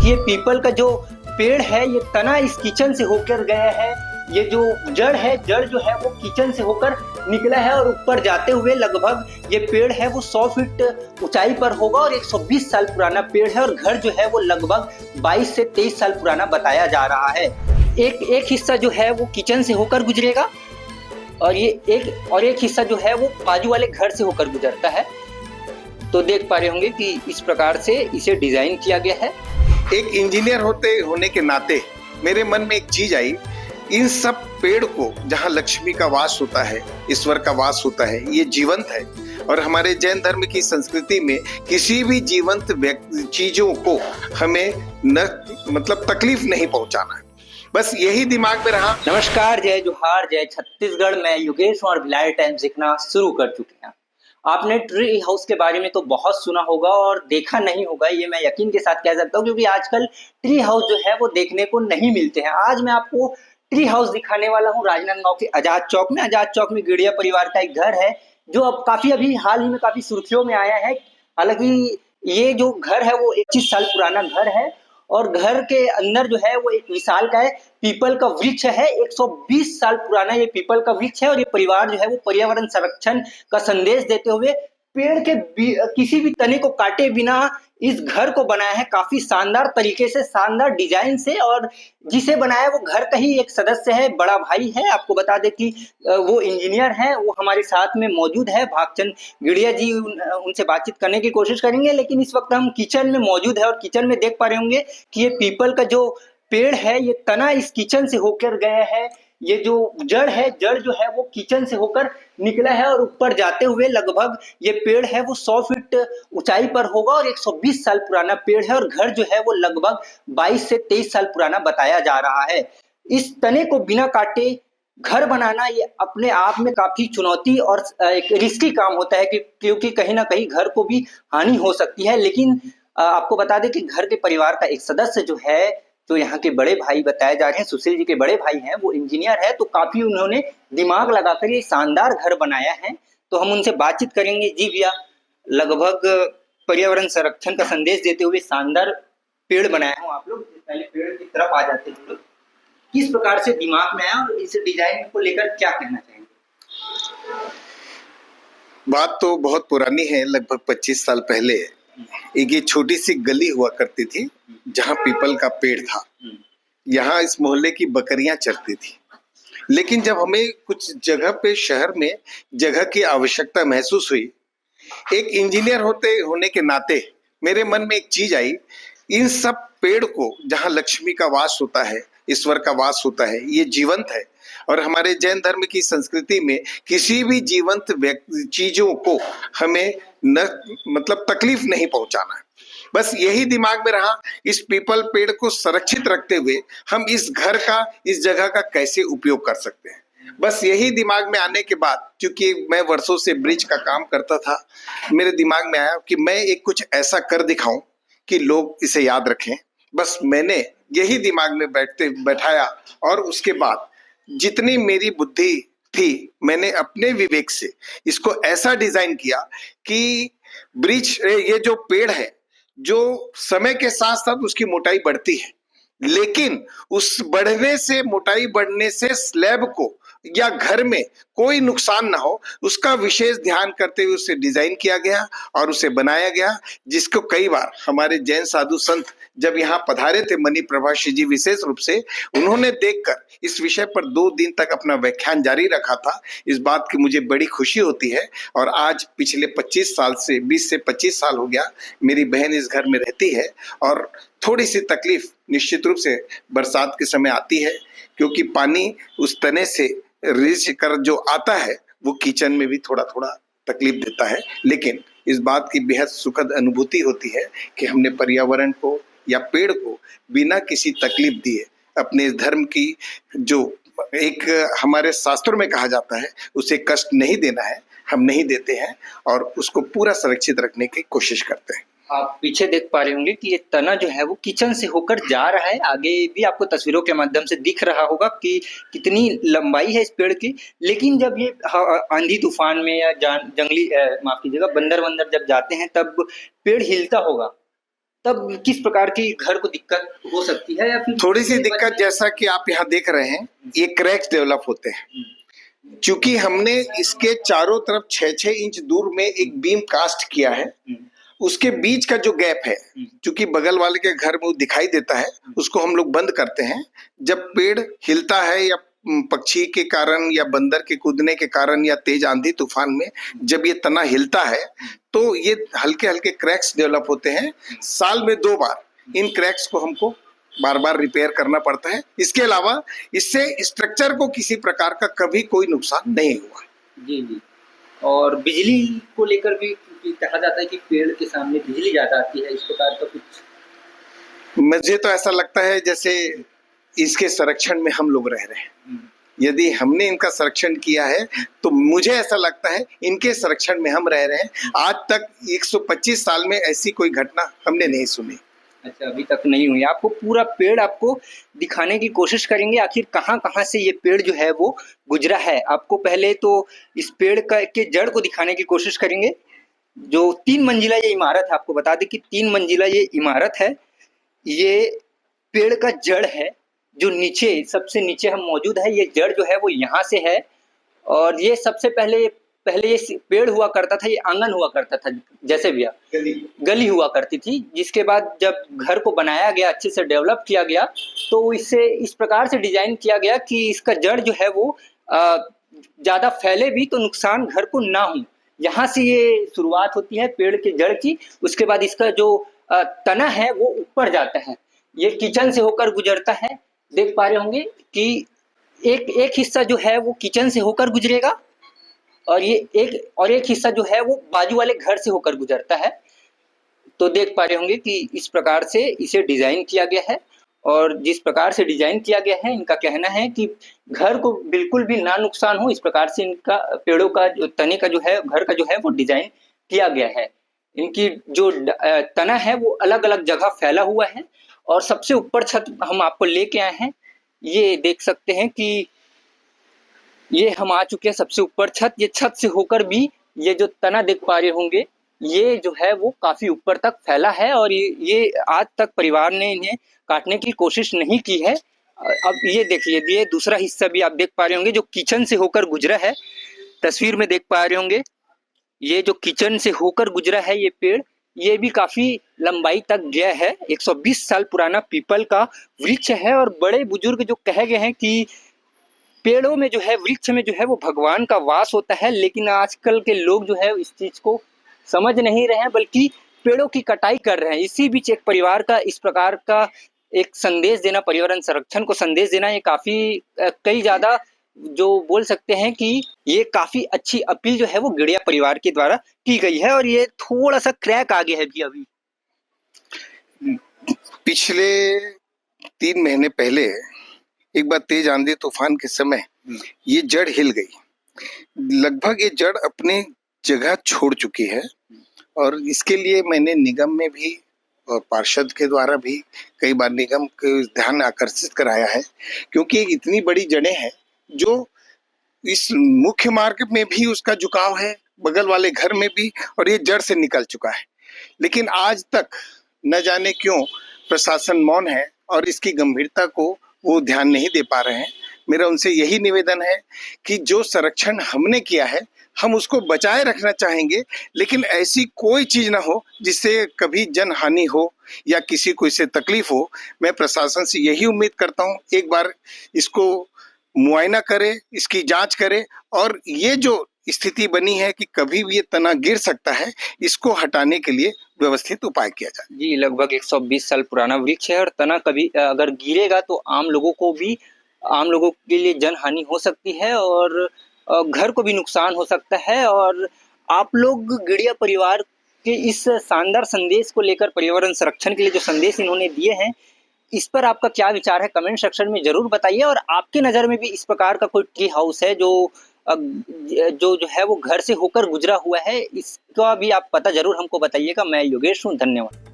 कि ये पीपल का जो पेड़ है ये तना इस किचन से होकर गया है। ये जो जड़ है, जड़ जो है वो किचन से होकर निकला है और ऊपर जाते हुए लगभग ये पेड़ है वो 100 फीट ऊंचाई पर होगा और 120 साल पुराना पेड़ है। और घर जो है वो लगभग 22 से 23 साल पुराना बताया जा रहा है। एक हिस्सा जो है वो किचन से होकर गुजरेगा और एक हिस्सा जो है वो बाजू वाले घर से होकर गुजरता है। तो देख पा रहे होंगे कि इस प्रकार से इसे डिजाइन किया गया है। एक इंजीनियर होने के नाते मेरे मन में एक चीज आई, इन सब पेड़ को जहाँ लक्ष्मी का वास होता है, ईश्वर का वास होता है, ये जीवंत है। और हमारे जैन धर्म की संस्कृति में किसी भी जीवंत चीजों को हमें तकलीफ नहीं पहुंचाना है। बस यही दिमाग में रहा। नमस्कार, जय जोहार, जय छत्तीसगढ़। मैं योगेश और भिलाई टाइम्स देखना शुरू कर चुके हैं। आपने ट्री हाउस के बारे में तो बहुत सुना होगा और देखा नहीं होगा, ये मैं यकीन के साथ कह सकता हूँ, क्योंकि आजकल ट्री हाउस जो है वो देखने को नहीं मिलते हैं। आज मैं आपको ट्री हाउस दिखाने वाला हूँ राजनांदगांव के आजाद चौक में। आजाद चौक में गिड़िया परिवार का एक घर है जो अब अभी हाल ही में काफी सुर्खियों में आया है। हालांकि ये जो घर है वो 21 साल पुराना घर है और घर के अंदर जो है वो एक विशाल का है पीपल का वृक्ष है। 120 साल पुराना ये पीपल का वृक्ष है और ये परिवार जो है वो पर्यावरण संरक्षण का संदेश देते हुए पेड़ के किसी भी तने को काटे बिना इस घर को बनाया है, काफी शानदार तरीके से, शानदार डिजाइन से। और जिसे बनाया वो घर का ही एक सदस्य है, बड़ा भाई है। आपको बता दें कि वो इंजीनियर है, वो हमारे साथ में मौजूद है, भागचंद गिड़िया जी। उनसे बातचीत करने की कोशिश करेंगे, लेकिन इस वक्त हम किचन में मौजूद है और किचन में देख पा रहे होंगे कि ये पीपल का जो पेड़ है ये तना इस किचन से होकर गया है। ये जो जड़ है, जड़ जो है वो किचन से होकर निकला है और ऊपर जाते हुए लगभग ये पेड़ है वो 100 फीट ऊंचाई पर होगा और 120 साल पुराना पेड़ है। और घर जो है वो लगभग 22 से 23 साल पुराना बताया जा रहा है। इस तने को बिना काटे घर बनाना ये अपने आप में काफी चुनौती और एक रिस्की काम होता है, क्योंकि कहीं ना कहीं घर को भी हानि हो सकती है। लेकिन आपको बता दें कि घर के परिवार का एक सदस्य जो है, तो यहाँ के बड़े भाई बताए जा रहे हैं, सुशील जी के बड़े भाई हैं, वो इंजीनियर है, तो काफी उन्होंने दिमाग लगाकर ये शानदार घर बनाया है। तो हम उनसे बातचीत करेंगे। जी भैया, लगभग पर्यावरण संरक्षण का संदेश देते हुए शानदार पेड़ बनाए हैं आप लोग। पहले पेड़ की तरफ आ जाते हैं, तो किस प्रकार से दिमाग में आया और इस डिजाइन को लेकर क्या कहना चाहेंगे? बात तो बहुत पुरानी है, लगभग 25 साल पहले एक ये छोटी सी गली हुआ करती थी जहाँ पीपल का पेड़ था। यहाँ इस मोहल्ले की बकरियां चरती थी। लेकिन जब हमें कुछ जगह पे शहर में जगह की आवश्यकता महसूस हुई, एक इंजीनियर होने के नाते मेरे मन में एक चीज आई, इन सब पेड़ को जहाँ लक्ष्मी का वास होता है, ईश्वर का वास होता है, ये जीवंत है। और हमारे जैन धर्म की संस्कृति में किसी भी जीवंत चीजों को हमें तकलीफ नहीं पहुंचाना है। बस यही दिमाग में रहा। इस पीपल पेड़ को संरक्षित रखते हुए हम इस घर का, इस जगह का कैसे उपयोग कर सकते हैं। बस यही दिमाग में आने के बाद, क्योंकि मैं वर्षों से ब्रिज का काम करता था, मेरे दिमाग में आया कि मैं एक कुछ ऐसा कर दिखाऊं कि लोग इसे याद रखें। बस मैंने यही दिमाग में बैठाया और उसके बाद जितनी मेरी बुद्धि थी, मैंने अपने विवेक से इसको ऐसा डिजाइन किया कि ब्रिज, ये जो पेड़ है, जो समय के साथ साथ उसकी मोटाई बढ़ती है, लेकिन उस मोटाई बढ़ने से स्लैब को या घर में कोई नुकसान ना हो, उसका विशेष ध्यान करते हुए उसे डिजाइन किया गया और उसे बनाया गया। जिसको कई बार हमारे जैन साधु संत जब यहाँ पधारे थे, मणि प्रभाषी जी विशेष रूप से, उन्होंने देखकर इस विषय पर 2 दिन तक अपना व्याख्यान जारी रखा था। इस बात की मुझे बड़ी खुशी होती है। और आज पिछले 25 साल से 20 से 25 साल हो गया मेरी बहन इस घर में रहती है। और थोड़ी सी तकलीफ निश्चित रूप से बरसात के समय आती है, क्योंकि पानी उस तने से रिज कर जो आता है वो किचन में भी थोड़ा थोड़ा तकलीफ देता है। लेकिन इस बात की बेहद सुखद अनुभूति होती है कि हमने पर्यावरण को या पेड़ को बिना किसी तकलीफ दिए अपने धर्म की, जो एक हमारे शास्त्रों में कहा जाता है, उसे कष्ट नहीं देना है, हम नहीं देते हैं और उसको पूरा सुरक्षित रखने की कोशिश करते हैं। आप पीछे देख पा रहे होंगे कि ये तना जो है वो किचन से होकर जा रहा है। आगे भी आपको तस्वीरों के माध्यम से दिख रहा होगा कि कितनी लंबाई है इस पेड़ की। लेकिन जब ये आंधी तूफान में या जंगली माफ कीजिएगा, बंदर जब जाते हैं तब पेड़ हिलता होगा। तब किस प्रकार की घर को दिक्कत हो सकती है, या फिर थोड़ी सी दिक्कत, जैसा कि आप यहाँ देख रहे हैं, ये क्रैक्स डेवलप होते हैं। क्योंकि हमने इसके चारों तरफ 6-6 इंच दूर में एक बीम कास्ट किया है, उसके बीच का जो गैप है, क्योंकि बगल वाले के घर में वो दिखाई देता है, उसको हम लोग बंद करते हैं। जब पेड़ हिलता है या पक्षी के कारण या बंदर के कूदने के कारण या तेज आंधी तूफान में जब ये तना हिलता है तो ये हल्के हल्के क्रैक्स डेवलप होते हैं। साल में 2 बार इन क्रैक्स को हमको बार बार रिपेयर करना पड़ता है। इसके अलावा इससे स्ट्रक्चर को किसी प्रकार का कभी कोई नुकसान नहीं हुआ। जी जी। और बिजली को लेकर भी कहा जाता है कि पेड़ के सामने बिजली ज्यादा आती है, इस प्रकार का कुछ? मुझे तो ऐसा लगता है जैसे इसके संरक्षण में हम लोग रह रहे हैं। यदि हमने इनका संरक्षण किया है तो मुझे ऐसा लगता है इनके संरक्षण में हम रह रहे हैं। आज तक 125 साल में ऐसी कोई घटना हमने नहीं सुनी। अच्छा, अभी तक नहीं हुई। आपको पूरा पेड़ आपको दिखाने की कोशिश करेंगे, आखिर कहाँ कहाँ से ये पेड़ जो है वो गुजरा है। आपको पहले तो इस पेड़ के जड़ को दिखाने की कोशिश करेंगे। जो 3 मंजिला ये इमारत है, आपको बता दें कि 3 मंजिला ये इमारत है। ये पेड़ का जड़ है जो नीचे, सबसे नीचे हम मौजूद है। ये जड़ जो है वो यहाँ से है, और ये सबसे पहले ये पेड़ हुआ करता था, ये आंगन हुआ करता था, जैसे भी गली हुआ करती थी। जिसके बाद जब घर को बनाया गया, अच्छे से डेवलप किया गया, तो इसे इस प्रकार से डिजाइन किया गया कि इसका जड़ जो है वो ज्यादा फैले भी तो नुकसान घर को ना हो। यहाँ से ये शुरुआत होती है पेड़ के जड़ की। उसके बाद इसका जो तना है वो ऊपर जाता है, ये किचन से होकर गुजरता है। देख पा रहे होंगे कि एक हिस्सा जो है वो किचन से होकर गुजरेगा, और ये एक हिस्सा जो है वो बाजू वाले घर से होकर गुजरता है। तो देख पा रहे होंगे कि इस प्रकार से इसे डिजाइन किया गया है। और जिस प्रकार से डिजाइन किया गया है, इनका कहना है कि घर को बिल्कुल भी ना नुकसान हो, इस प्रकार से इनका पेड़ों का जो तने का जो है, घर का जो है वो डिजाइन किया गया है। इनकी जो तना है वो अलग अलग जगह फैला हुआ है। और सबसे ऊपर छत हम आपको लेके आए हैं। ये देख सकते हैं कि ये हम आ चुके हैं सबसे ऊपर छत। ये छत से होकर भी ये जो तना देख पा रहे होंगे, ये जो है वो काफी ऊपर तक फैला है, और ये आज तक परिवार ने इन्हें काटने की कोशिश नहीं की है। अब ये देखिए, ये दूसरा हिस्सा भी आप देख पा रहे होंगे जो किचन से होकर गुजरा है। तस्वीर में देख पा रहे होंगे, ये जो किचन से होकर गुजरा है ये पेड़, ये भी काफी लंबाई तक गया है। 120 साल पुराना पीपल का वृक्ष है। और बड़े बुजुर्ग जो कहे गए हैं कि पेड़ों में जो है, वृक्ष में जो है वो भगवान का वास होता है। लेकिन आजकल के लोग जो है इस चीज को समझ नहीं रहे हैं, बल्कि पेड़ों की कटाई कर रहे हैं। इसी बीच एक परिवार का इस प्रकार का एक संदेश देना, पर्यावरण संरक्षण को संदेश देना, ये काफी कई ज्यादा जो बोल सकते हैं कि ये काफी अच्छी अपील जो है वो गिड़िया परिवार के द्वारा की गई है। और ये थोड़ा सा क्रैक आगे है भी अभी। पिछले 3 महीने पहले एक बार तेज आंधी तूफान के समय ये जड़ हिल गई। लगभग ये जड़ अपनी जगह छोड़ चुकी है। और इसके लिए मैंने निगम में भी और पार्षद के द्वारा भी कई बार निगम के ध्यान आकर्षित कराया है, क्योंकि इतनी बड़ी जड़ें हैं जो इस मुख्य मार्ग में भी उसका झुकाव है, बगल वाले घर में भी, और ये जड़ से निकल चुका है। लेकिन आज तक न जाने क्यों प्रशासन मौन है और इसकी गंभीरता को वो ध्यान नहीं दे पा रहे हैं। मेरा उनसे यही निवेदन है कि जो संरक्षण हमने किया है हम उसको बचाए रखना चाहेंगे, लेकिन ऐसी कोई चीज ना हो जिससे कभी जन हानि हो या किसी को इससे तकलीफ हो। मैं प्रशासन से यही उम्मीद करता हूँ, एक बार इसको मुआयना करे, इसकी जांच करे, और ये जो स्थिति बनी है कि कभी भी ये तना गिर सकता है, इसको हटाने के लिए व्यवस्थित उपाय किया जाए। जी, लगभग 120 साल पुराना वृक्ष है, और तना कभी अगर गिरेगा तो आम लोगों के लिए जन हानि हो सकती है, और घर को भी नुकसान हो सकता है। और आप लोग गिड़िया परिवार के इस शानदार संदेश को लेकर, पर्यावरण संरक्षण के लिए जो संदेश इन्होंने दिए हैं, इस पर आपका क्या विचार है कमेंट सेक्शन में जरूर बताइए। और आपके नज़र में भी इस प्रकार का कोई ट्री हाउस है जो है वो घर से होकर गुजरा हुआ है, इसका भी आप पता जरूर हमको बताइएगा। मैं योगेश हूँ, धन्यवाद।